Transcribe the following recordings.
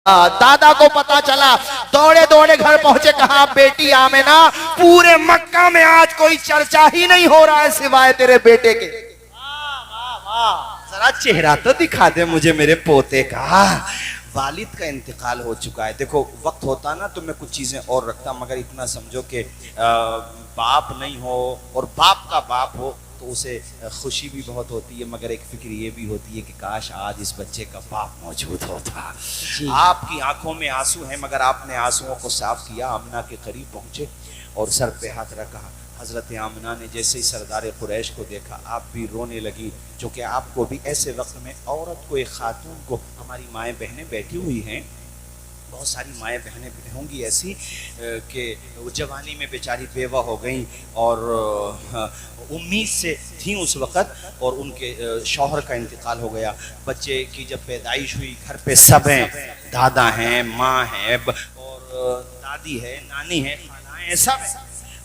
دادا کو پتا چلا، دوڑے دوڑے گھر پہنچے، کہا بیٹی آمنہ پورے مکہ میں آج کوئی چرچا ہی نہیں ہو رہا ہے سوائے تیرے بیٹے کے، ذرا چہرہ تو دکھا دے مجھے میرے پوتے کا۔ والد کا انتقال ہو چکا ہے، دیکھو وقت ہوتا نا تو میں کچھ چیزیں اور رکھتا، مگر اتنا سمجھو کہ باپ نہیں ہو اور باپ کا باپ ہو تو اسے خوشی بھی بہت ہوتی ہے، مگر ایک فکر یہ بھی ہوتی ہے کہ کاش آج اس بچے کا باپ موجود ہوتا۔ آپ کی آنکھوں میں آنسو ہیں، مگر آپ نے آنسوؤں کو صاف کیا، آمنہ کے قریب پہنچے اور سر پہ ہاتھ رکھا۔ حضرت آمنہ نے جیسے ہی سردار قریش کو دیکھا آپ بھی رونے لگی، جو کہ آپ کو بھی ایسے وقت میں عورت کو، ایک خاتون کو، ہماری مائیں بہنیں بیٹھی ہوئی ہیں، بہت ساری مائیں بہنیں ہوں گی ایسی کہ وہ جوانی میں بیچاری بیوہ ہو گئیں اور امید سے تھیں اس وقت، اور ان کے شوہر کا انتقال ہو گیا۔ بچے کی جب پیدائش ہوئی، گھر پہ سب ہیں، دادا ہیں، ماں ہیں اور دادی ہے، نانی ہے، خالہ ہیں، سب ہیں،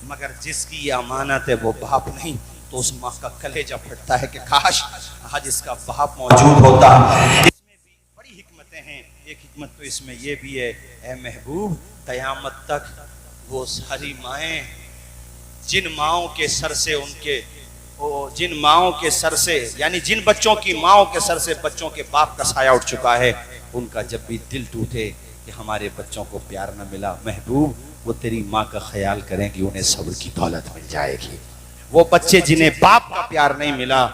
مگر جس کی یہ امانت ہے وہ باپ نہیں، تو اس ماں کا کلیجہ پھٹتا ہے کہ کاش آج اس کا باپ موجود ہوتا۔ اس میں بھی بڑی حکمتیں ہیں، ایک حکمت تو اس میں یہ بھی ہے، اے محبوب قیامت تک وہ ساری مائیں جن ماؤں کے سر سے جن ماؤں کے سر سے، یعنی جن بچوں کی ماؤں کے سر سے بچوں کے باپ کا سایہ اٹھ چکا ہے، ان کا جب بھی دل ٹوٹے کہ ہمارے بچوں کو پیار نہ ملا، محبوب وہ تیری ماں کا خیال کریں گی، انہیں صبر کی دولت مل جائے گی۔ وہ بچے جنہیں باپ کا پیار نہیں ملا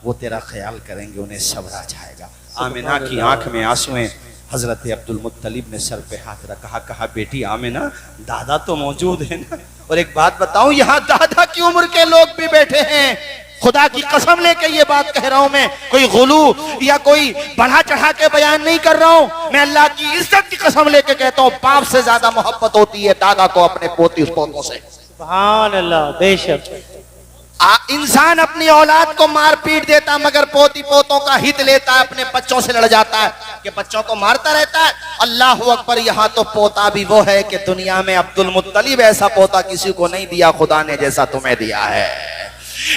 وہ تیرا خیال کریں گے، انہیں صبر آ جائے گا۔ آمنہ کی آنکھ میں آنسو ہیں، حضرت عبد المطلب نے سر پہ ہاتھ رکھا، کہا بیٹی آمنہ دادا تو موجود ہیں نا، اور ایک بات بتاؤں یہاں دادا کی عمر کے لوگ بھی بیٹھے ہیں، خدا کی قسم لے کے یہ بات کہہ رہا ہوں، میں کوئی غلو یا کوئی بڑھا چڑھا کے بیان نہیں کر رہا ہوں، میں اللہ کی عزت کی قسم لے کے کہتا ہوں باپ سے زیادہ محبت ہوتی ہے دادا کو اپنے پوتی پوتوں سے۔ سبحان اللہ، بے شک۔ انسان اپنی اولاد کو مار پیٹ دیتا مگر پوتی پوتوں کا ہت لیتا ہے، اپنے بچوں سے لڑ جاتا ہے کہ بچوں کو مارتا رہتا ہے۔ اللہ اکبر، یہاں تو پوتا بھی وہ ہے کہ دنیا میں عبد المطلب ایسا پوتا کسی کو نہیں دیا خدا نے جیسا تمہیں دیا ہے۔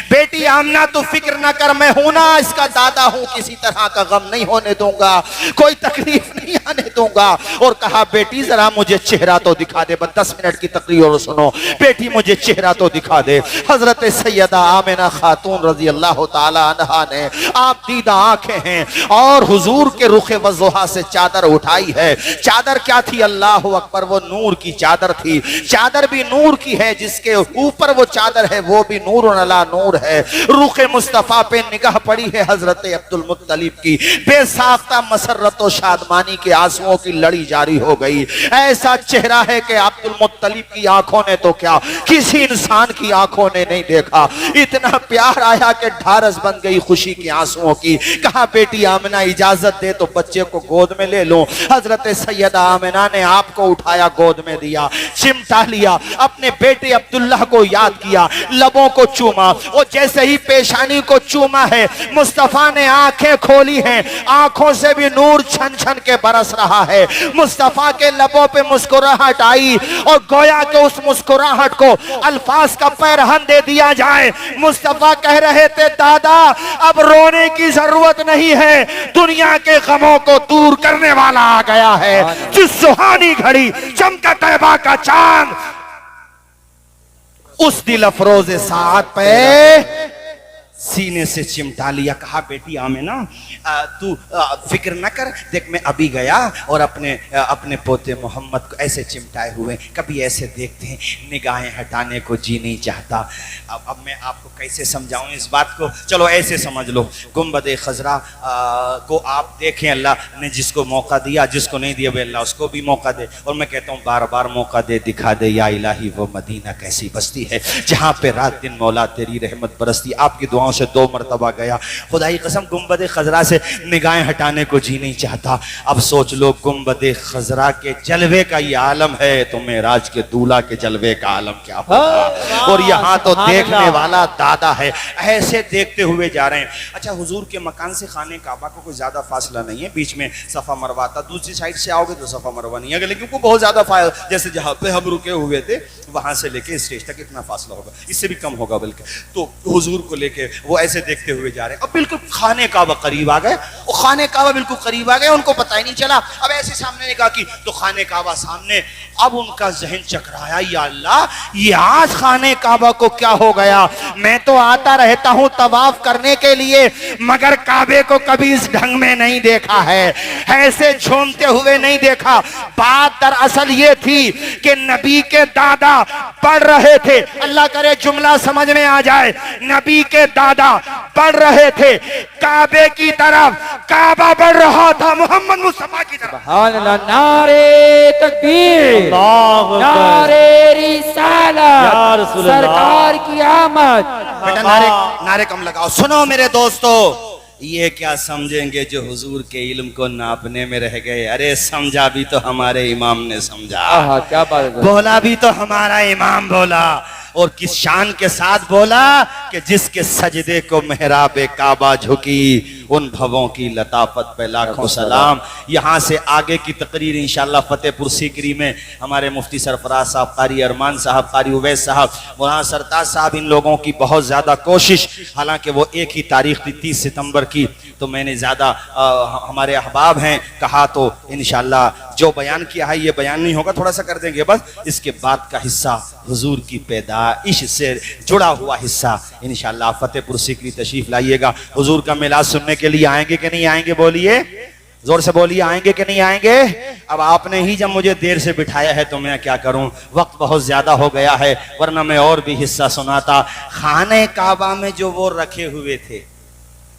بیٹی آمنہ تو فکر نہ کر، میں ہوں نا، اس کا دادا ہوں، کسی طرح کا غم نہیں ہونے دوں گا، کوئی تکلیف نہیں آنے دوں گا۔ اور کہا بیٹی ذرا مجھے چہرہ تو دکھا دے، بس 10 منٹ کی تقریر اور سنو، بیٹی مجھے چہرہ تو دکھا دے۔ حضرت سیدہ آمنہ خاتون رضی اللہ تعالی عنہا نے آپ دیدہ آنکھیں ہیں اور حضور کے رخ وضحا سے چادر اٹھائی ہے۔ چادر کیا تھی؟ اللہ اکبر، وہ نور کی چادر تھی۔ چادر بھی نور کی ہے، جس کے اوپر وہ چادر ہے وہ بھی نور علی نور ہے۔ رخ مصطفیٰ پہ نگاہ پڑی ہے حضرت عبد المطلب کی، بے ساختہ مسرت و شادمانی کے آنسوؤں کی لڑی جاری ہو گئی۔ ایسا چہرہ ہے کہ عبد المطلب کی آنکھوں نے تو کیا کسی انسان کی آنکھوں نے نہیں دیکھا، اتنا پیار آیا کہ ڈھارس بن گئی خوشی کی آنسوؤں کی۔ کہا بیٹی آمنہ اجازت دے تو بچے کو گود میں لے لوں۔ حضرت سیدہ آمنہ نے آپ کو اٹھایا، گود میں دیا، چمٹا لیا، اپنے بیٹے عبداللہ کو یاد کیا، لبوں کو چوما، وہ جیسے ہی پیشانی کو چوما ہے مصطفیٰ نے آنکھیں کھولی ہیں، آنکھوں سے بھی نور چھن چھن کے برس رہا ہے۔ مصطفیٰ کے لبوں پہ مسکراہٹ آئی اور گویا کہ اس مسکراہٹ کو الفاظ کا پیرہن دے دیا جائے۔ مصطفیٰ کہہ رہے تھے دادا اب رونے کی ضرورت نہیں ہے، دنیا کے غموں کو دور کرنے والا آ گیا ہے۔ جس سہانی گھڑی چمکا طیبہ کا چاند، اس دل افروز ساعت پہ سینے سے چمٹا لیا۔ کہا بیٹی آمنہ تو فکر نہ کر، دیکھ میں ابھی گیا اور اپنے پوتے محمد کو ایسے چمٹائے ہوئے، کبھی ایسے دیکھتے ہیں نگاہیں ہٹانے کو جی نہیں چاہتا۔ اب میں آپ کو کیسے سمجھاؤں اس بات کو، چلو ایسے سمجھ لو، گنبد خضرا کو آپ دیکھیں، اللہ نے جس کو موقع دیا، جس کو نہیں دیا وہ اللہ اس کو بھی موقع دے، اور میں کہتا ہوں بار بار موقع دے، دکھا دے یا الہی وہ مدینہ کیسی بستی ہے جہاں پہ رات دن مولا تیری رحمت برستی۔ آپ کی دعاؤں سے 2 مرتبہ گیا، خدائی قسم گنبد خضرا سے نگاہیں ہٹانے کو جی نہیں چاہتا۔ اب سوچ لو گنبد خضرا کے جلوے کا یہ عالم ہے تو معراج کے دولہ کے جلوے کا عالم کیا ہوگا۔ اور یہاں تو دیکھنے والا دادا ہے، ایسے دیکھتے ہوئے جا رہے ہیں۔ اچھا حضور کے مکان سے خانہ کعبہ کو کوئی زیادہ فاصلہ نہیں ہے، بیچ میں صفا مروا تھا، دوسری سائڈ سے آؤ گے تو صفا مروا نہیں ہے، لیکن کو بہت زیادہ فاصلہ، جیسے جہاں پہ ہم رکے ہوئے تھے وہاں سے لے کے اسٹیج تک اتنا فاصلہ ہوگا، اس سے بھی کم ہوگا بلکہ۔ تو حضور کو لے کے وہ ایسے دیکھتے ہوئے جا رہے ہیں. اب بالکل خانہ کعبہ قریب آ گئے, وہ خانہ کعبہ بالکل قریب آ گئے, ان کو پتہ ہی نہیں چلا. اب ایسے سامنے نگاہ کی تو خانہ کعبہ سامنے. اب ان کا ذہن چکرایا, یا اللہ یہ آج خانہ کعبہ کو کیا ہو گیا؟ میں تو آتا رہتا ہوں طواف کرنے کے لیے, مگر کعبے کو کبھی اس ڈھنگ میں نہیں دیکھا ہے, ایسے جھومتے ہوئے نہیں دیکھا. بات دراصل یہ تھی کہ نبی کے دادا پڑھ رہے تھے, اللہ کرے جملہ سمجھ میں آ جائے, نبی کے دادا پڑھ رہے تھے کعبے کی طرف, کعبہ بڑھ رہا تھا محمد مصطفیٰ کی طرف. سبحان اللہ. نعرے تکبیر, اللہ اکبر. نعرے رسالت, یا رسول اللہ. سرکار کی آمد. بیٹا نعرے کم لگاؤ. سنو میرے دوستو, یہ کیا سمجھیں گے جو حضور کے علم کو ناپنے میں رہ گئے؟ ارے سمجھا بھی تو ہمارے امام نے سمجھا, آہا کیا بات ہے. بولا بھی تو ہمارا امام بولا, اور کس شان کے ساتھ بولا کہ جس کے سجدے کو محراب کعبہ جھکی, ان بھووں کی لطافت پہ لاکھوں سلام. یہاں سے آگے کی تقریر انشاءاللہ فتح پور سیکری میں ہمارے مفتی سرفراز صاحب, قاری ارمان صاحب, قاری اویس صاحب, مولانا سرتاج صاحب, ان لوگوں کی بہت زیادہ کوشش, حالانکہ وہ ایک ہی تاریخ تھی 30 ستمبر کی, تو میں نے زیادہ ہمارے احباب ہیں کہا تو انشاءاللہ جو بیان کیا ہے یہ بیان نہیں ہوگا, تھوڑا سا کر دیں گے بس. اس کے بعد کا حصہ حضور کی پیدائش سے جڑا ہوا حصہ انشاءاللہ فتح پور سیکری تشریف لائیے گا. حضور کا میلاد سننے کے لیے آئیں گے کہ نہیں آئیں گے؟ بولیے, زور سے بولیے, آئیں گے کہ نہیں آئیں گے؟ اب آپ نے ہی جب مجھے دیر سے بٹھایا ہے تو میں کیا کروں, وقت بہت زیادہ ہو گیا ہے, ورنہ میں اور بھی حصہ سناتا. خانہ کعبہ میں جو وہ رکھے ہوئے تھے,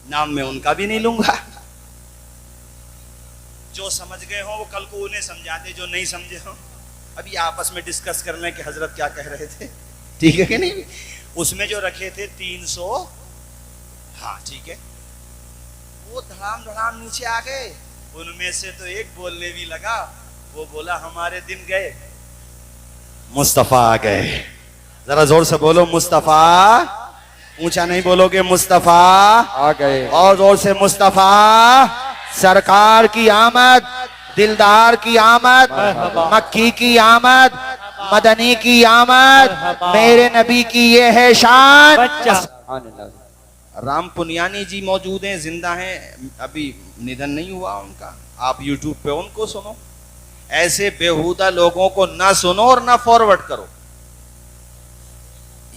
نام میں ان کا بھی نہیں لوں گا, جو سمجھ گئے ہوں وہ کل کو انہیں سمجھاتے, جو نہیں سمجھے ہوں ابھی آپس میں ڈسکس کر لیں کہ حضرت کیا کہہ رہے تھے, ٹھیک ہے کہ نہیں. اس میں جو رکھے تھے 300, ہاں ٹھیک ہے, وہ دھڑام دھڑام نیچے آ گئے. ان میں سے تو ایک بولنے بھی لگا, وہ بولا ہمارے دن گئے, مصطفیٰ آ گئے. ذرا زور سے بولو مصطفیٰ, اونچا نہیں بولو گے, مصطفیٰ آ گئے. اور زور سے مصطفیٰ, سرکار کی آمد, دلدار کی آمد, مکی کی آمد, مدنی کی آمد, میرے نبی کی یہ ہے شان. سبحان اللہ. رام پنیانی جی موجود ہیں, زندہ ہیں, ابھی ندن نہیں ہوا ان کا, آپ یوٹیوب پہ ان کو سنو. ایسے بیہودہ لوگوں کو نہ سنو اور نہ فارورڈ کرو.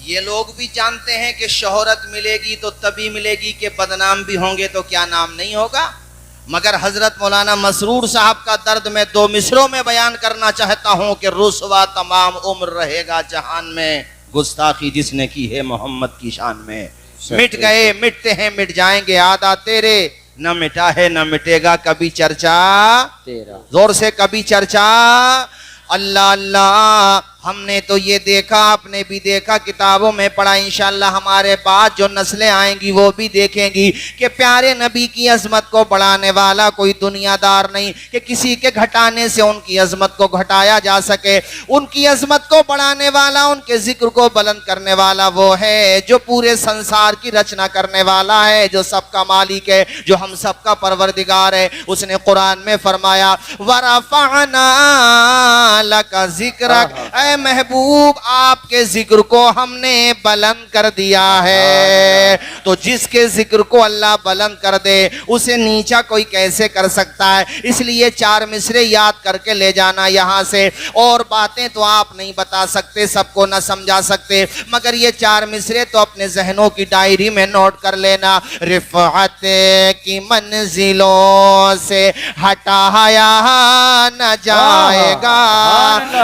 یہ لوگ بھی جانتے ہیں کہ شہرت ملے گی تو تبھی ملے گی کہ بدنام بھی ہوں گے تو کیا نام نہیں ہوگا. مگر حضرت مولانا مسرور صاحب کا درد میں 2 مصروں میں بیان کرنا چاہتا ہوں کہ رسوا تمام عمر رہے گا جہان میں, گستاخی جس نے کی ہے محمد کی شان میں. مٹ گئے, مٹتے ہیں, مٹ جائیں گے آدھا تیرے, نہ مٹا ہے نہ مٹے گا کبھی چرچا تیرا. زور سے کبھی چرچا. اللہ اللہ, ہم نے تو یہ دیکھا, آپ نے بھی دیکھا, کتابوں میں پڑھا, انشاءاللہ ہمارے بعد جو نسلیں آئیں گی وہ بھی دیکھیں گی کہ پیارے نبی کی عظمت کو بڑھانے والا کوئی دنیا دار نہیں کہ کسی کے گھٹانے سے ان کی عظمت کو گھٹایا جا سکے. ان کی عظمت کو بڑھانے والا, ان کے ذکر کو بلند کرنے والا وہ ہے جو پورے سنسار کی رچنا کرنے والا ہے, جو سب کا مالک ہے, جو ہم سب کا پروردگار ہے. اس نے قرآن میں فرمایا وَرَفَعْنَا لَكَ ذِكْرَكَ, اے محبوب آپ کے ذکر کو ہم نے بلند کر دیا ہے. تو جس کے ذکر کو اللہ بلند کر دے اسے نیچا کوئی کیسے کر سکتا ہے. اس لیے 4 مصرے یاد کر کے لے جانا یہاں سے, اور باتیں تو آپ نہیں بتا سکتے, سب کو نہ سمجھا سکتے, مگر یہ 4 مصرے تو اپنے ذہنوں کی ڈائری میں نوٹ کر لینا. رفعت کی منزلوں سے ہٹایا نہ جائے گا,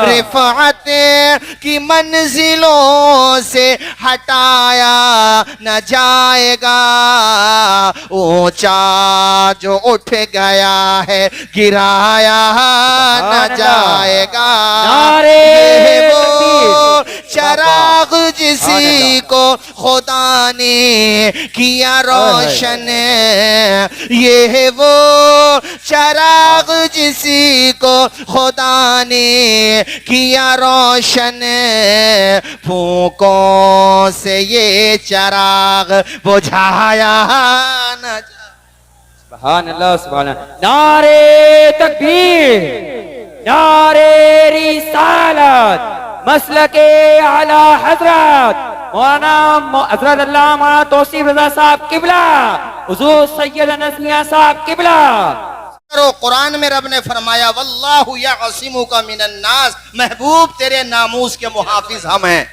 رفعت کی منزلوں سے ہٹایا نہ جائے گا, اونچا جو اٹھ گیا ہے گرایا نہ جائے گا. یہ وہ چراغ جسی کو خدا نے کیا روشن, یہ ہے وہ چراغ جسی کو خدا نے کیا روشن, پھونکوں سے یہ چراغ بجھایا نہ. سبحان اللہ, سبحان اللہ. نعرے تکبیر, نعرے رسالت, مسلک اعلی حضرت مولانا حضرت اللہ مولانا توصیف رضا صاحب قبلہ، حضور سید نسلیہ صاحب قبلہ۔ کرو، قرآن میں رب نے فرمایا واللہ یعصمک من الناس، محبوب تیرے ناموس کے محافظ ہم ہیں۔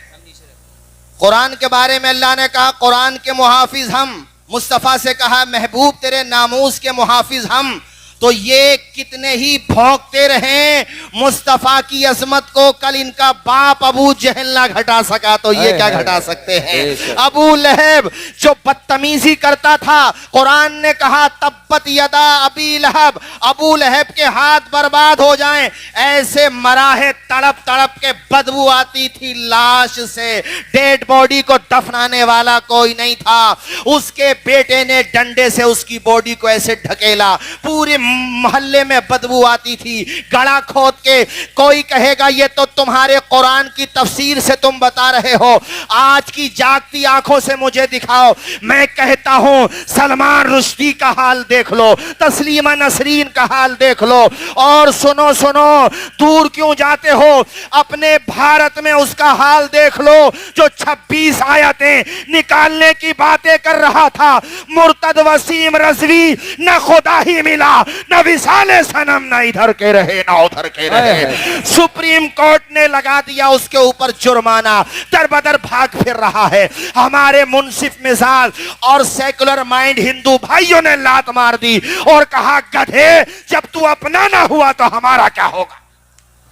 قرآن کے بارے میں اللہ نے کہا قرآن کے محافظ ہم، مصطفیٰ سے کہا محبوب تیرے ناموس کے محافظ ہم، تو یہ کتنے ہی بھونکتے رہیں مصطفیٰ کی عظمت کو، کل ان کا باپ ابو جہل نہ گھٹا سکا تو یہ کیا گھٹا سکتے ہیں؟ ابو لہب جو بدتمیزی کرتا تھا، قرآن نے کہا تبت یدا ابی لہب، ابو لہب کے ہاتھ برباد ہو جائیں، ایسے مراہے تڑپ تڑپ کے بدبو آتی تھی لاش سے، ڈیڈ باڈی کو دفنانے والا کوئی نہیں تھا، اس کے بیٹے نے ڈنڈے سے اس کی باڈی کو ایسے ڈھکیلا، پورے محلے میں بدبو آتی تھی، گڑا کھود کے کوئی کہے گا یہ تو تمہارے قرآن کی تفسیر سے تم بتا رہے ہو، آج کی جاگتی آنکھوں سے مجھے دکھاؤ۔ میں کہتا ہوں سلمان رشدی کا حال دیکھ لو، تسلیمہ نسرین کا حال دیکھ لو، اور سنو دور کیوں جاتے ہو، اپنے بھارت میں اس کا حال دیکھ لو جو 26 آیتیں نکالنے کی باتیں کر رہا تھا، مرتد وسیم رضوی نہ خدا ہی ملا، نہ وصال صنم، نہ ادھر کے رہے نہ ادھر کے رہے، سپریم کورٹ نے لگا دیا اس کے اوپر جرمانہ، در بدر بھاگ پھر رہا ہے۔ ہمارے منصف مزاج اور سیکولر مائنڈ ہندو بھائیوں نے لات مار دی اور کہا گدھے جب تو اپنا نہ ہوا تو ہمارا کیا ہوگا؟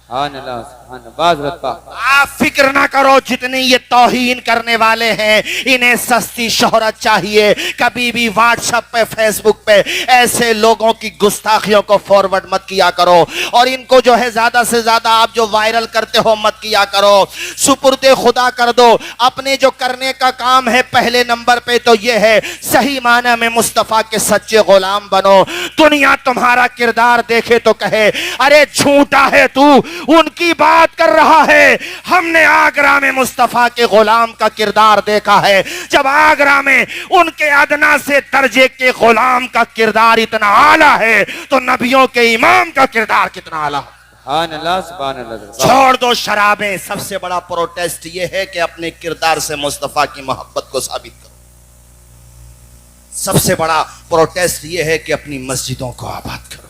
سبحان اللہ سبحان اللہ، باز رتبہ۔ آپ فکر نہ کرو، جتنی یہ توہین کرنے والے ہیں انہیں سستی شہرت چاہیے، کبھی بھی واٹس ایپ پہ فیس بک پہ ایسے لوگوں کی گستاخیوں کو فارورڈ مت کیا کرو، اور ان کو جو ہے زیادہ سے زیادہ آپ جو وائرل کرتے ہو مت کیا کرو، سپرد خدا کر دو۔ اپنے جو کرنے کا کام ہے پہلے نمبر پہ تو یہ ہے صحیح معنی میں مصطفیٰ کے سچے غلام بنو، دنیا تمہارا کردار دیکھے تو کہے ارے جھوٹا ہے تو، ان کی بات کر رہا ہے۔ ہم نے آگرہ میں مصطفیٰ کے غلام کا کردار دیکھا ہے، جب آگرہ میں ان کے ادنا سے درجے کے غلام کا کردار اتنا اعلیٰ ہے تو نبیوں کے امام کا کردار کتنا اعلیٰ ہے۔ سبحان اللہ سبحان اللہ۔ چھوڑ دو شرابیں، سب سے بڑا پروٹیسٹ یہ ہے کہ اپنے کردار سے مصطفیٰ کی محبت کو ثابت کرو۔ سب سے بڑا پروٹیسٹ یہ ہے کہ اپنی مسجدوں کو آباد کرو۔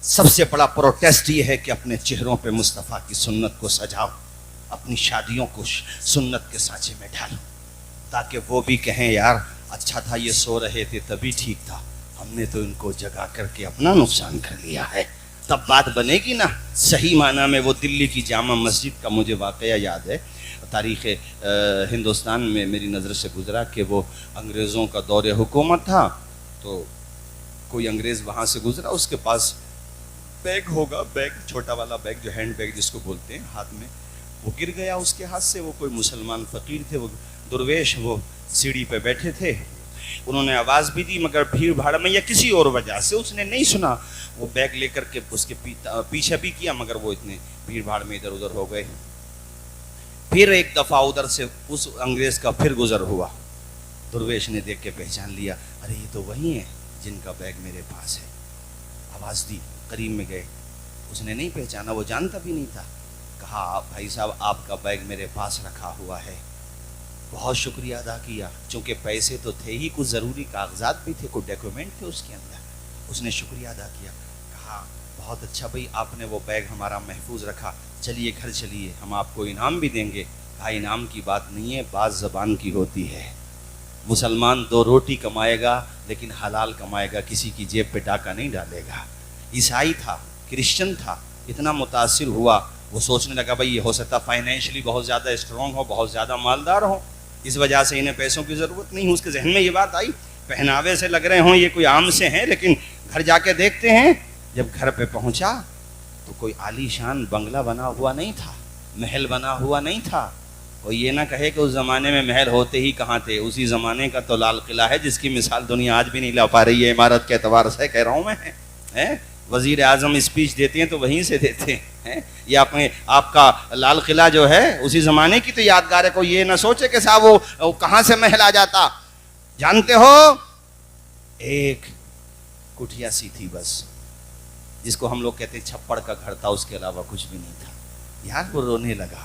سب سے بڑا پروٹیسٹ یہ ہے کہ اپنے چہروں پہ مصطفیٰ کی سنت کو سجاؤ، اپنی شادیوں کو سنت کے سانچے میں ڈالو، تاکہ وہ بھی کہیں یار اچھا تھا یہ سو رہے تھے تبھی ٹھیک تھا، ہم نے تو ان کو جگا کر کے اپنا نقصان کر لیا ہے۔ تب بات بنے گی نا صحیح معنی میں۔ وہ دلی کی جامع مسجد کا مجھے واقعہ یاد ہے، تاریخ ہندوستان میں میری نظر سے گزرا کہ وہ انگریزوں کا دور حکومت تھا، تو کوئی انگریز وہاں سے گزرا، اس کے پاس بیگ ہوگا، بیگ چھوٹا والا بیگ جو ہینڈ بیگ جس کو بولتے ہیں، ہاتھ میں وہ گر گیا اس کے ہاتھ سے۔ وہ کوئی مسلمان فقیر تھے، وہ درویش، وہ سیڑھی پہ بیٹھے تھے، انہوں نے آواز بھی دی مگر بھیڑ بھاڑ میں یا کسی اور وجہ سے اس نے نہیں سنا، وہ بیگ لے کر کے اس کے پیچھے بھی کیا مگر وہ اتنے بھیڑ بھاڑ میں ادھر ادھر ہو گئے۔ پھر ایک دفعہ ادھر سے اس انگریز کا پھر گزر ہوا، درویش نے دیکھ کے پہچان لیا، ارے یہ تو وہی ہیں جن کا بیگ میرے پاس ہے، آواز دی، قریب میں گئے، اس نے نہیں پہچانا، وہ جانتا بھی نہیں تھا، کہا بھائی صاحب آپ کا بیگ میرے پاس رکھا ہوا ہے، بہت شکریہ ادا کیا، چونکہ پیسے تو تھے ہی، کچھ ضروری کاغذات بھی تھے، کچھ ڈاکیومنٹ تھے اس کے اندر، اس نے شکریہ ادا کیا، کہا بہت اچھا بھائی آپ نے وہ بیگ ہمارا محفوظ رکھا، چلیے گھر چلیے ہم آپ کو انعام بھی دیں گے۔ کہا انعام کی بات نہیں ہے، بات زبان کی ہوتی ہے، مسلمان 2 روٹی کمائے گا لیکن حلال کمائے گا، کسی کی جیب پہ ڈاکہ نہیں ڈالے گا۔ عیسائی تھا، کرسچن تھا، اتنا متاثر ہوا، وہ سوچنے لگا بھائی یہ ہو سکتا فائنینشلی بہت زیادہ اسٹرانگ ہو، بہت زیادہ مالدار ہو، اس وجہ سے انہیں پیسوں کی ضرورت نہیں ہو، اس کے ذہن میں یہ بات آئی، پہناوے سے لگ رہے ہوں یہ کوئی عام سے ہیں، لیکن گھر جا کے دیکھتے ہیں، جب گھر پہ پہنچا تو کوئی عالی شان بنگلہ بنا ہوا نہیں تھا، محل بنا ہوا نہیں تھا۔ کوئی یہ نہ کہے کہ اس زمانے میں محل ہوتے ہی کہاں تھے، اسی زمانے کا تو لال قلعہ ہے جس کی مثال دنیا آج بھی نہیں لا پا رہی ہے، عمارت کے اعتبار سے کہہ رہا ہوں میں۔ وزیر اعظم اسپیچ دیتے ہیں تو وہیں سے دیتے ہیں، یا اپنے آپ کا لال قلعہ جو ہے اسی زمانے کی تو یادگار ہے، کوئی یہ نہ سوچے کہ صاحب وہ کہاں سے محل آ جاتا۔ جانتے ہو ایک کٹھیا سی تھی بس، جس کو ہم لوگ کہتے ہیں چھپڑ کا گھر تھا، اس کے علاوہ کچھ بھی نہیں تھا۔ یار وہ رونے لگا،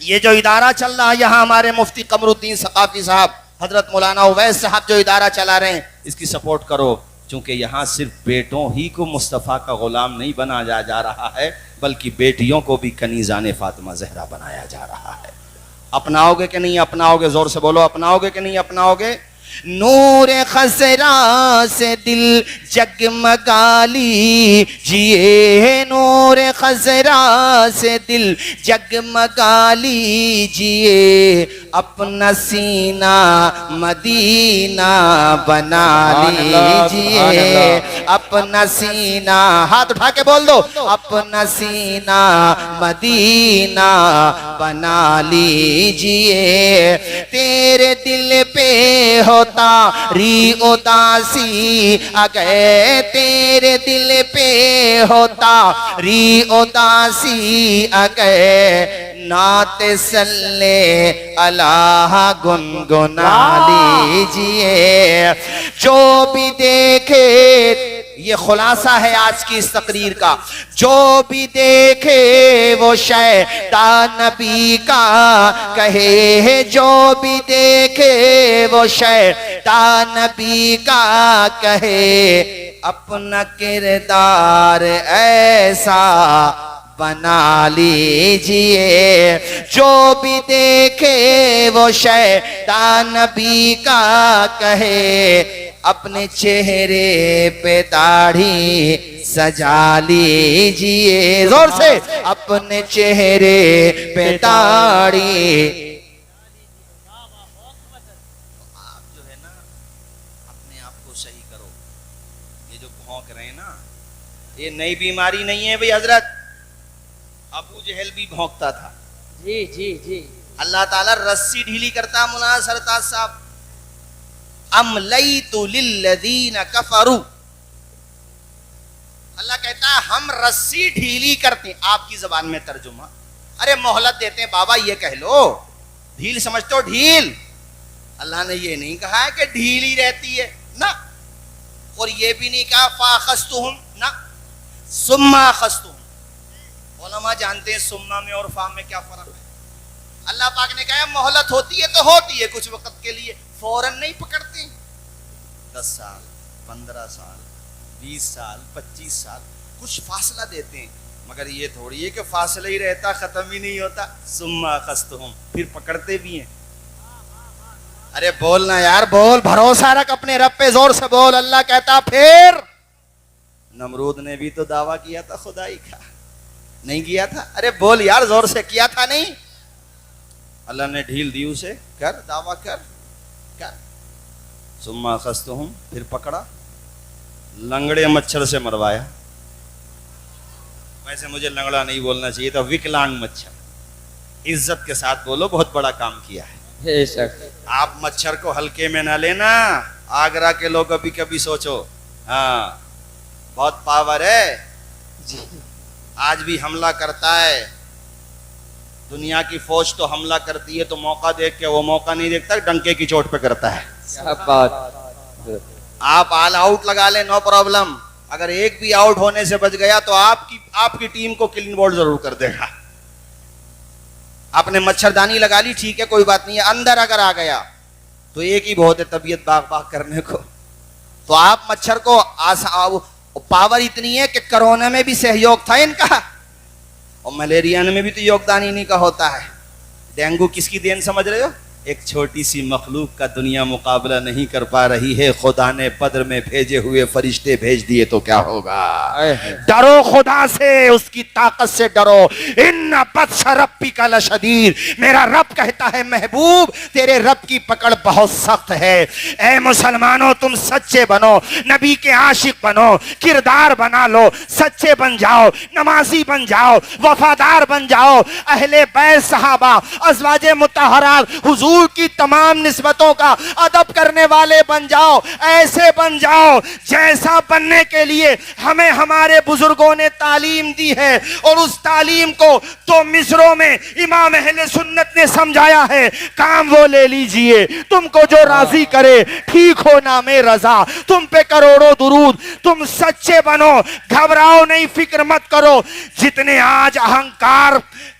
یہ جو ادارہ چل رہا ہے یہاں ہمارے مفتی قمر الدین ثقافی صاحب حضرت مولانا اویس صاحب جو ادارہ چلا رہے ہیں اس کی سپورٹ کرو، چونکہ یہاں صرف بیٹوں ہی کو مصطفیٰ کا غلام نہیں بنایا جا رہا ہے بلکہ بیٹیوں کو بھی کنیزان فاطمہ زہرا بنایا جا رہا ہے۔ اپناؤ گے کہ نہیں اپناؤ گے؟ زور سے بولو، اپناؤ گے کہ نہیں اپناؤ گے؟ نور خسرا سے دل جگمگا لیجئے، نور خسرا سے دل جگمگا لیجئے، اپنا سینہ مدینہ بنا لیجئے، اپنا سینہ، ہاتھ اٹھا کے بول دو، اپنا سینہ مدینہ بنا لیجئے، تیرے دل پہ ہوتا ری اداسی اگر تیرے دل پہ ہوتا ری اداسی اگر نعت صلی اللہ گنگنا لیجئے، جو بھی دیکھے، یہ خلاصہ ہے آج کی اس تقریر کا، جو بھی دیکھے وہ شیطان نبی کا کہے، جو بھی دیکھے وہ شیطان نبی کا کہے، اپنا کردار ایسا بنا لیجئے، جو بھی دیکھے وہ شیطان نبی کا کہے، اپنے چہرے پہ داڑھی سجا لیجئے، زور سے، اپنے چہرے پہ داڑھی۔ آپ جو ہے نا اپنے آپ کو صحیح کرو، یہ جو بھونک رہے ہیں نا یہ نئی بیماری نہیں ہے بھئی حضرت، ابو جہل بھی بھونکتا تھا۔ جی جی جی، اللہ تعالیٰ رسی ڈھیلی کرتا ہے، مولانا سرتاج صاحب، املیت للذین کفروا، اللہ کہتا ہے ہم رسی ڈھیلی کرتے ہیں، آپ کی زبان میں ترجمہ، ارے مہلت دیتے ہیں بابا، یہ کہہ لو، ڈھیل سمجھتے ہو ڈھیل؟ اللہ نے یہ نہیں کہا ہے کہ ڈھیلی رہتی ہے، نہ، اور یہ بھی نہیں کہا فاخذتہم، نہ، ثم اخذتہم۔ علماء جانتے ہیں سما میں اور فا میں کیا فرق ہے۔ اللہ پاک نے کہا مہلت ہوتی ہے تو ہوتی ہے کچھ وقت کے لیے، فوراً نہیں پکڑتے، 10 سال 15 سال 20 سال 25 سال کچھ فاصلہ دیتے ہیں، مگر یہ تھوڑی ہے کہ فاصلہ ہی رہتا ختم ہی نہیں ہوتا، ثم اخذتہم، پھر پکڑتے بھی ہیں۔ ارے بولنا یار، بول، بھروسہ رکھ اپنے رب پہ، زور سے بول۔ اللہ کہتا پھر نمرود نے بھی تو دعویٰ کیا تھا خدائی کا، نہیں کیا تھا؟ ارے بول یار زور سے، کیا تھا نہیں؟ اللہ نے ڈھیل دی اسے، کر دعویٰ کر، ثم اخذتہم، پھر پکڑا، لنگڑے مچھر سے مروایا، ویسے مجھے لنگڑا نہیں بولنا چاہیے تھا، وکلانگ مچھر، عزت کے ساتھ بولو، بہت بڑا کام کیا ہے۔ بے شک، آپ مچھر کو ہلکے میں نہ لینا، آگرہ کے لوگ کبھی کبھی سوچو، ہاں بہت پاور ہے، آج بھی حملہ کرتا ہے، دنیا کی فوج تو حملہ کرتی ہے تو موقع دیکھ کے، وہ موقع نہیں دیکھتا، ڈنکے کی چوٹ پہ کرتا ہے۔ کیا بات، آپ آل آؤٹ لگا لیں، نو پرابلم، اگر ایک بھی آؤٹ ہونے سے بچ گیا تو آپ کی ٹیم کو کلین بولڈ ضرور کر دے گا۔ آپ نے مچھردانی لگا لی، ٹھیک ہے کوئی بات نہیں ہے، اندر اگر آ گیا تو ایک ہی بہت ہے طبیعت باغ باغ کرنے کو، تو آپ مچھر کو پاور اتنی ہے کہ کرونا میں بھی سہیوگ تھا ان کا، اور ملیریا میں بھی تو یوگدان انہی کا ہوتا ہے۔ ڈینگو کس کی دین سمجھ رہے ہو؟ ایک چھوٹی سی مخلوق کا دنیا مقابلہ نہیں کر پا رہی ہے، خدا نے بدر میں بھیجے ہوئے فرشتے بھیج دیے تو کیا ہوگا؟ ڈرو خدا سے، اس کی طاقت سے ڈرو، ان بطش ربک لشدید، میرا رب کہتا ہے محبوب تیرے رب کی پکڑ بہت سخت ہے۔ اے مسلمانوں تم سچے بنو، نبی کے عاشق بنو، کردار بنا لو، سچے بن جاؤ، نمازی بن جاؤ، وفادار بن جاؤ، اہل بیت صحابہ ازواج مطہرات حضور کی تمام نسبتوں کا ادب کرنے والے بن جاؤ، ایسے بن جاؤ جیسا بننے کے لیے ہمیں ہمارے بزرگوں نے تعلیم دی ہے، اور اس تعلیم کو تو مصروں میں امام اہل سنت نے سمجھایا ہے، کام وہ لے لیجئے، تم کو جو راضی کرے، ٹھیک ہو نام رضا، تم پہ کروڑوں درود، تم سچے بنو، گھبراؤ نہیں، فکر مت کرو۔ جتنے آج اہنکار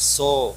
100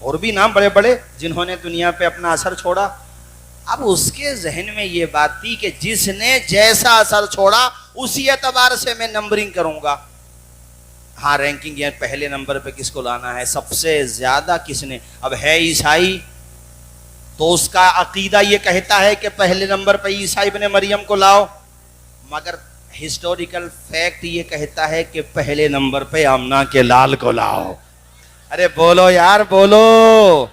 اور بھی نام بڑے بڑے جنہوں نے دنیا پہ اپنا اثر چھوڑا. اب اس کے ذہن میں یہ بات تھی کہ جس نے جیسا اثر چھوڑا اسی اعتبار سے میں نمبرنگ کروں گا. ہاں رینکنگ یہ پہلے نمبر پہ کس کو لانا ہے, سب سے زیادہ کس نے. اب ہے عیسائی تو اس کا عقیدہ یہ کہتا ہے کہ پہلے نمبر پہ عیسیٰ ابن مریم کو لاؤ, مگر ہسٹوریکل فیکٹ یہ کہتا ہے کہ پہلے نمبر پہ آمنہ کے لال کو لاؤ. ارے بولو یار بولو,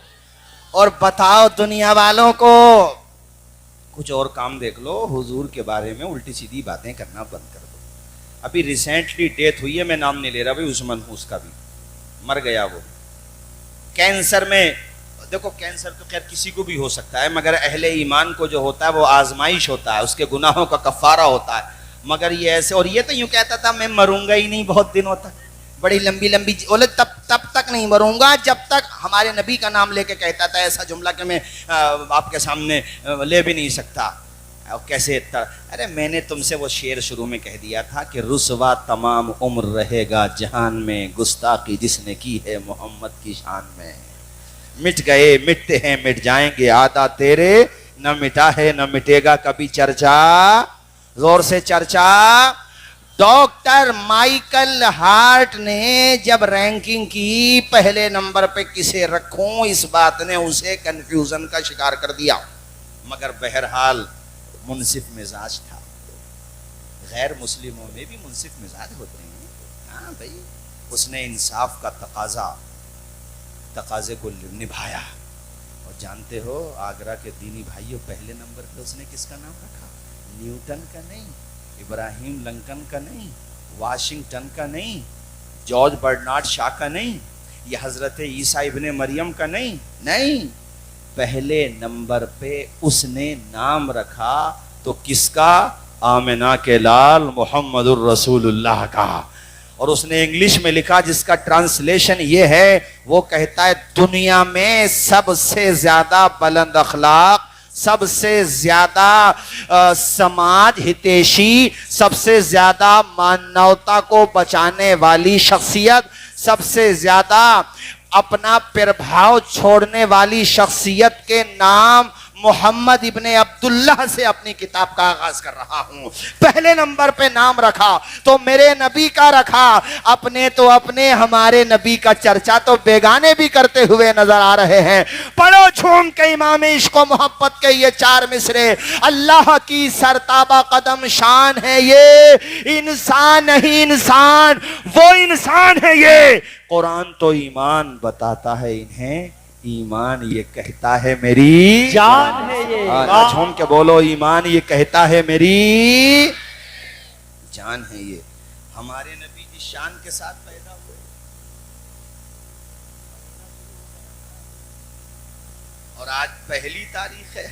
اور بتاؤ دنیا والوں کو. کچھ اور کام دیکھ لو, حضور کے بارے میں الٹی سیدھی باتیں کرنا بند کر دو. ابھی ریسنٹلی ڈیتھ ہوئی ہے, میں نام نہیں لے رہا بھائی, اس منحوس کا بھی مر گیا وہ کینسر میں. دیکھو کینسر تو خیر کسی کو بھی ہو سکتا ہے, مگر اہل ایمان کو جو ہوتا ہے وہ آزمائش ہوتا ہے, اس کے گناہوں کا کفارہ ہوتا ہے. مگر یہ ایسے, اور یہ تو یوں کہتا تھا میں مروں گا ہی نہیں بہت دنوں تک, بڑی لمبی لمبی بولے تب تک نہیں مروں گا جب تک ہمارے نبی کا نام لے کے کہتا تھا ایسا جملہ کہ میں آپ کے سامنے لے بھی نہیں سکتا. کیسے ارے میں نے تم سے وہ شعر شروع میں کہہ دیا تھا کہ رسوا تمام عمر رہے گا جہان میں, گستاخی جس نے کی ہے محمد کی شان میں. مٹ گئے مٹتے ہیں مٹ جائیں گے آدھا تیرے, نہ مٹا ہے نہ مٹے گا کبھی چرچا. زور سے چرچا. ڈاکٹر مائیکل ہارٹ نے جب رینکنگ کی پہلے نمبر پہ کسے رکھوں, اس بات نے اسے کنفیوژن کا شکار کر دیا. مگر بہرحال منصف مزاج تھا. غیر مسلموں میں بھی منصف مزاج ہوتے ہیں. ہاں بھائی, اس نے انصاف کا تقاضے کو نبھایا. اور جانتے ہو آگرہ کے دینی بھائیوں, پہلے نمبر پہ اس نے کس کا نام رکھا؟ نیوٹن کا نہیں, ابراہیم لنکن کا نہیں, واشنگٹن کا نہیں, جارج برنارڈ شاہ کا نہیں, یہ حضرت عیسیٰ ابن مریم کا نہیں. پہلے نمبر پہ اس نے نام رکھا تو کس کا؟ آمنہ کے لال محمد الرسول اللہ کا. اور اس نے انگلش میں لکھا جس کا ٹرانسلیشن یہ ہے, وہ کہتا ہے دنیا میں سب سے زیادہ بلند اخلاق, سب سے زیادہ سماج ہتیشی, سب سے زیادہ مانوتا کو بچانے والی شخصیت, سب سے زیادہ اپنا پربھاؤ چھوڑنے والی شخصیت کے نام محمد ابن عبداللہ سے اپنی کتاب کا آغاز کر رہا ہوں. پہلے نمبر پہ نام رکھا تو میرے نبی کا رکھا, اپنے تو اپنے, ہمارے نبی کا چرچا تو بیگانے بھی کرتے ہوئے نظر آ رہے ہیں. پڑھو جھوم کے امام عشق و محبت کے یہ 4 مصرے. اللہ کی سرتابہ قدم شان ہے یہ, انسان نہیں انسان, وہ انسان ہے یہ. قرآن تو ایمان بتاتا ہے انہیں, ایمان یہ کہتا ہے میری جان ہے یہ. جھوم کے بولو, ایمان یہ کہتا ہے میری جان ہے یہ. ہمارے نبی جس شان کے ساتھ پیدا ہوئے, اور آج پہلی تاریخ ہے,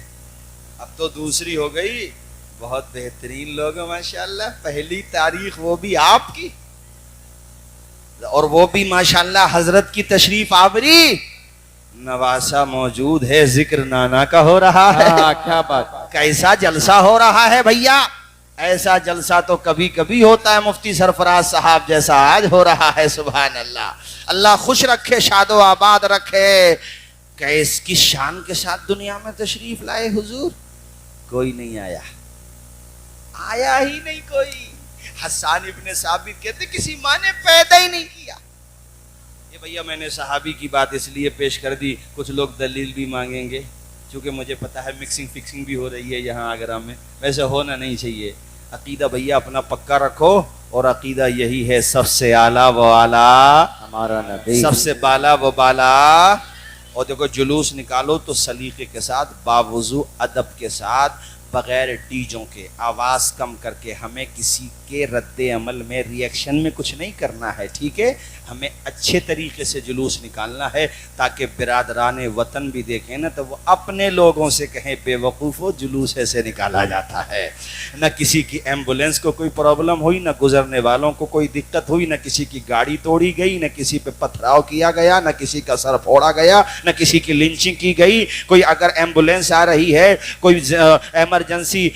اب تو دوسری ہو گئی. بہت بہترین لوگ ہیں ماشاءاللہ. پہلی تاریخ وہ بھی آپ کی, اور وہ بھی ماشاءاللہ حضرت کی تشریف آوری. نواسا موجود ہے, ذکر نانا کا ہو رہا ہے. کیا بات. کیسا جلسہ ہو رہا ہے بھیا. ایسا جلسہ تو کبھی کبھی ہوتا ہے مفتی سرفراز صاحب جیسا آج ہو رہا ہے. سبحان اللہ. اللہ خوش رکھے, شاد و آباد رکھے. کیس کس شان کے ساتھ دنیا میں تشریف لائے حضور؟ کوئی نہیں آیا, آیا ہی نہیں کوئی. حسان ابن ثابت کہتے کسی ماں نے پیدا ہی نہیں کیا. یہ بھیا میں نے صحابی کی بات اس لیے پیش کر دی, کچھ لوگ دلیل بھی مانگیں گے, چونکہ مجھے پتا ہے مکسنگ فکسنگ بھی ہو رہی ہے یہاں آگرہ میں. ویسے ہونا نہیں چاہیے. عقیدہ بھیا اپنا پکا رکھو, اور عقیدہ یہی ہے سب سے اعلیٰ و اعلیٰ ہمارا نبی, سب سے بالا و بالا. اور دیکھو جلوس نکالو تو سلیقے کے ساتھ, باوضو ادب کے ساتھ, بغیر ڈیجوں کے, آواز کم کر کے. ہمیں کسی کے رد عمل میں ریئیکشن میں کچھ نہیں کرنا ہے, ٹھیک ہے. ہمیں اچھے طریقے سے جلوس نکالنا ہے تاکہ برادران وطن بھی دیکھیں نا تو وہ اپنے لوگوں سے کہیں بے وقوفو جلوس ایسے نکالا جاتا ہے. نہ کسی کی ایمبولینس کو کوئی پرابلم ہوئی, نہ گزرنے والوں کو کوئی دقت ہوئی, نہ کسی کی گاڑی توڑی گئی, نہ کسی پہ پتھراؤ کیا گیا, نہ کسی کا سر پھوڑا گیا, نہ کسی کی لنچنگ کی گئی. کوئی اگر ایمبولینس آ رہی ہے, کوئی ایمرجنسی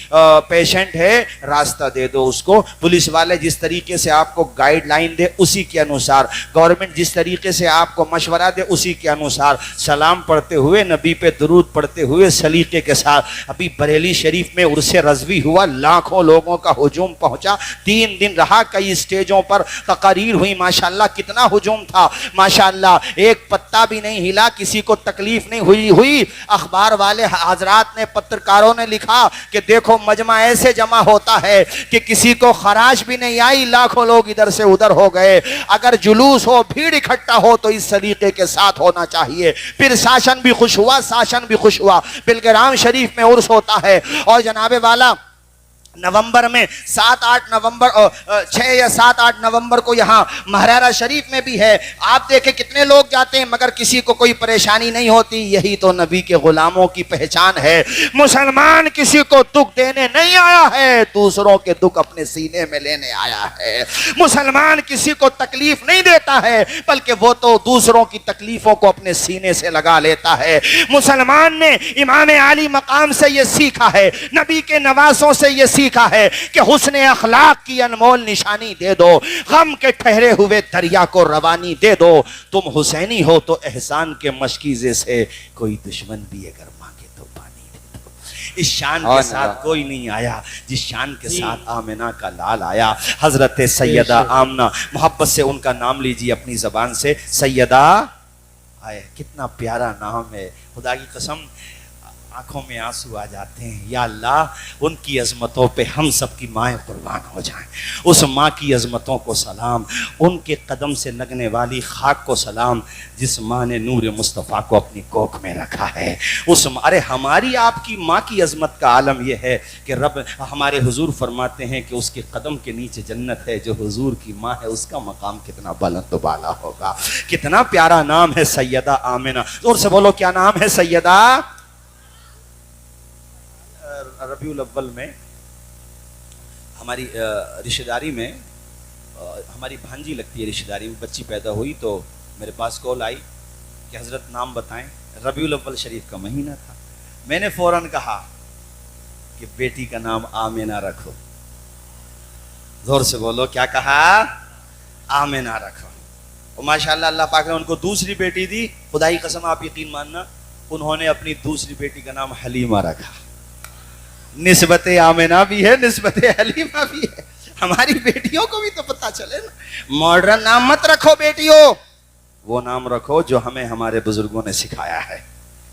پیشنٹ ہے راستہ دے دو اس کو. پولیس والے جس طریقے سے آپ کو گائیڈ لائن دے اسی کے انوسار, گورنمنٹ جس طریقے سے آپ کو مشورہ دے اسی کے انوسار سلام پڑھتے ہوئے, نبی پہ درود پڑھتے ہوئے سلیقے کے ساتھ. ابھی بریلی شریف میں عرس رضوی ہوا, لاکھوں لوگوں کا ہجوم پہنچا, 3 دن رہا, کئی اسٹیجوں پر تقاریر ہوئی. ماشاءاللہ کتنا ہجوم تھا, ماشاءاللہ ایک پتا بھی نہیں ہلا, کسی کو تکلیف نہیں ہوئی. اخبار والے حضرات نے, پترکاروں نے لکھا کہ دیکھو مجمع ایسے جمع ہوتا ہے کہ کسی کو خراش بھی نہیں آئی, لاکھوں لوگ ادھر سے ادھر ہو گئے. اگر جلوس ہو, بھیڑ اکٹھا ہو تو اس سلیقے کے ساتھ ہونا چاہیے. پھر شاشن بھی خوش ہوا. بلگرام شریف میں عرس ہوتا ہے اور جناب والا نومبر میں 7-8 نومبر 6 یا 7-8 نومبر کو یہاں مہرارہ شریف میں بھی ہے. آپ دیکھیں کتنے لوگ جاتے ہیں مگر کسی کو کوئی پریشانی نہیں ہوتی. یہی تو نبی کے غلاموں کی پہچان ہے. مسلمان کسی کو دکھ دینے نہیں آیا ہے, دوسروں کے دکھ اپنے سینے میں لینے آیا ہے. مسلمان کسی کو تکلیف نہیں دیتا ہے بلکہ وہ تو دوسروں کی تکلیفوں کو اپنے سینے سے لگا لیتا ہے. مسلمان نے امام عالی مقام سے یہ سیکھا ہے, نبی کے نواسوں سے یہ سیکھا ہے کہ حسن اخلاق کی انمول نشانی دے دو, غم کے ٹھہرے ہوئے دریا کو روانی دے دو. تم حسینی ہو تو احسان کے مشکیزے سے کوئی دشمن بھی اگر مانگے تو پانی دے دو. اس شان کے ساتھ کوئی نہیں آیا جس شان کے ساتھ آمنہ کا لال آیا. حضرت سیدہ آمنہ, محبت سے ان کا نام لیجیے اپنی زبان سے, سیدہ آئے. کتنا پیارا نام ہے, خدا کی قسم آنکھوں میں آنسو آ جاتے ہیں. یا اللہ ان کی عظمتوں پہ ہم سب کی مائیں قربان ہو جائیں. اس ماں کی عظمتوں کو سلام, ان کے قدم سے لگنے والی خاک کو سلام جس ماں نے نور مصطفیٰ کو اپنی کوکھ میں رکھا ہے. اس ارے ہماری آپ کی ماں کی عظمت کا عالم یہ ہے کہ رب ہمارے حضور فرماتے ہیں کہ اس کے قدم کے نیچے جنت ہے. جو حضور کی ماں ہے اس کا مقام کتنا بلند و بالا ہوگا. کتنا پیارا نام ہے سیدہ آمنہ. زور سے بولو کیا نام ہے سیدہ. ربیع الاول میں ہماری رشتہ داری میں ہماری بھانجی لگتی ہے, رشتہ داری میں بچی پیدا ہوئی تو میرے پاس کال آئی کہ حضرت نام بتائیں. ربیع الاول شریف کا مہینہ تھا. میں نے فوراً کہا کہ بیٹی کا نام آمنہ رکھو. زور سے بولو کیا کہا, آمنہ رکھو. اور ماشاءاللہ اللہ پاک نے ان کو دوسری بیٹی دی. خدا کی قسم آپ یقین ماننا, انہوں نے اپنی دوسری بیٹی کا نام حلیمہ رکھا. نسبت آمنہ بھی ہے, نسبت حلیمہ بھی ہے. ہماری بیٹیوں کو بھی تو پتہ چلے نا. ماڈرن نام مت رکھو بیٹیوں, وہ نام رکھو جو ہمیں ہمارے بزرگوں نے سکھایا ہے.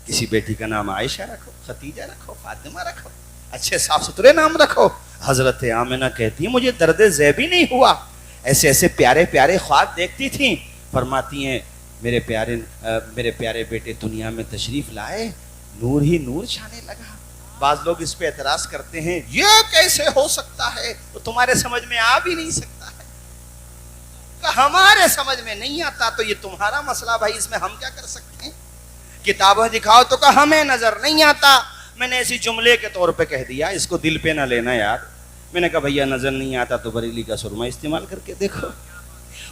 کسی بیٹی کا نام عائشہ رکھو, ختیجہ رکھو, فاطمہ رکھو, اچھے صاف ستھرے نام رکھو. حضرت آمنہ کہتی ہیں مجھے درد ذیبی نہیں ہوا, ایسے ایسے پیارے پیارے خواب دیکھتی تھیں. فرماتی ہیں میرے پیارے بیٹے دنیا میں تشریف لائے, نور ہی نور چھانے لگا. بعض لوگ اس پہ اعتراض کرتے ہیں یہ کیسے ہو سکتا ہے, تو تمہارے سمجھ میں آ بھی نہیں سکتا ہے. کہ ہمارے سمجھ میں نہیں آتا تو یہ تمہارا مسئلہ بھائی, اس میں ہم کیا کر سکتے ہیں. کتابیں دکھاؤ تو کہ ہمیں نظر نہیں آتا. میں نے ایسی جملے کے طور پہ کہہ دیا, اس کو دل پہ نہ لینا یار. میں نے کہا بھیا نظر نہیں آتا تو بریلی کا سرما استعمال کر کے دیکھو.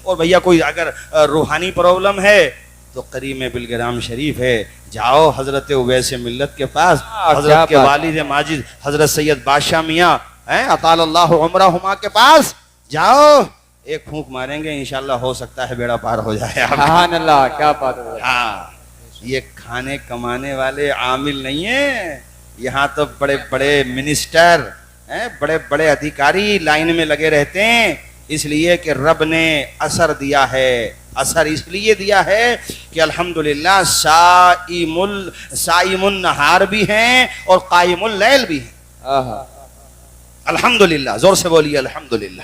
اور بھیا کوئی اگر روحانی پرابلم ہے تو قریب میں بلگرام شریف ہے, جاؤ حضرت اویس ملت کے پاس, حضرت کے والد ماجد حضرت سید بادشاہ میاں اطال اللہ عمرہما کے پاس جاؤ, ایک پھونک ماریں گے انشاءاللہ ہو سکتا ہے بیڑا پار ہو جائے. سبحان اللہ, کیا بات ہے. ہاں یہ کھانے کمانے والے عامل نہیں ہیں, یہاں تو بڑے بڑے منسٹر بڑے بڑے ادھیکاری لائن میں لگے رہتے ہیں. اس لیے کہ رب نے اثر دیا ہے, اثر اس لیے دیا ہے کہ الحمدللہ صائم النہار بھی ہیں اور قائم اللیل بھی ہیں. الحمدللہ, زور سے بولیے الحمدللہ,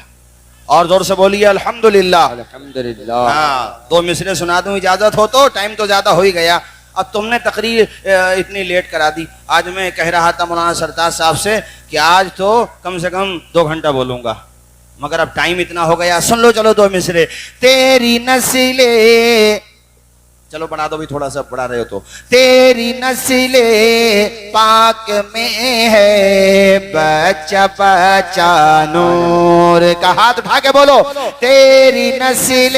اور زور سے بولیے الحمدللہ. الحمدللہ. ہاں 2 مصرے سنا دوں اجازت ہو تو, ٹائم تو زیادہ ہو ہی گیا. اب تم نے تقریر اتنی لیٹ کرا دی. آج میں کہہ رہا تھا مولانا سرتاج صاحب سے کہ آج تو کم سے کم 2 گھنٹہ بولوں گا, مگر اب ٹائم اتنا ہو گیا. سن لو چلو 2 مصرے. تیری نسلیں, چلو بڑھا دو بھی, تھوڑا سا بڑھا رہے ہو تو. تیری نسل پاک میں ہے بچہ بچہ نور کا, ہاتھ اٹھا کے بولو. تیری نسل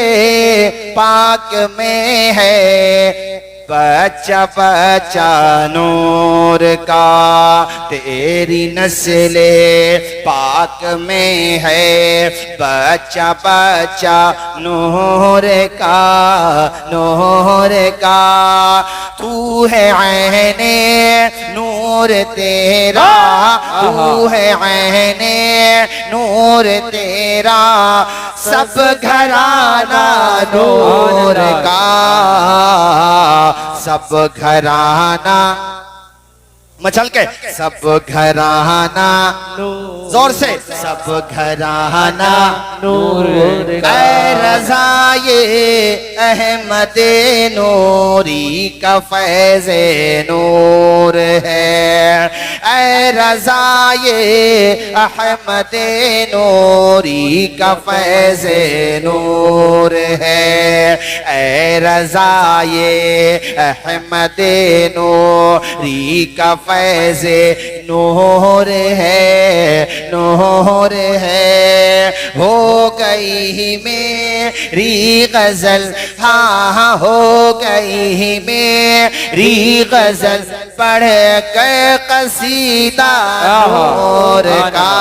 پاک میں ہے بچہ بچہ نور کا تیری نسل پاک میں ہے بچہ بچہ نور کا تو ہے عین نور تیرا تو ہے عین نور تیرا سب گھرانہ نور کا سب گھرانہ مچل کے سب گھرانہ زور سے سب گھرانہ نور کا اے رضا یہ احمد نوری کا فیض نور ہے اے رضا یہ احمد نوری کا فیض نور ہے اے رضا یہ احمد نوری کا فیض نور ہے نور ہے ہو گئی میری غزل ہاں ہو گئی میری غزل پڑھ کے قصیدہ نور کا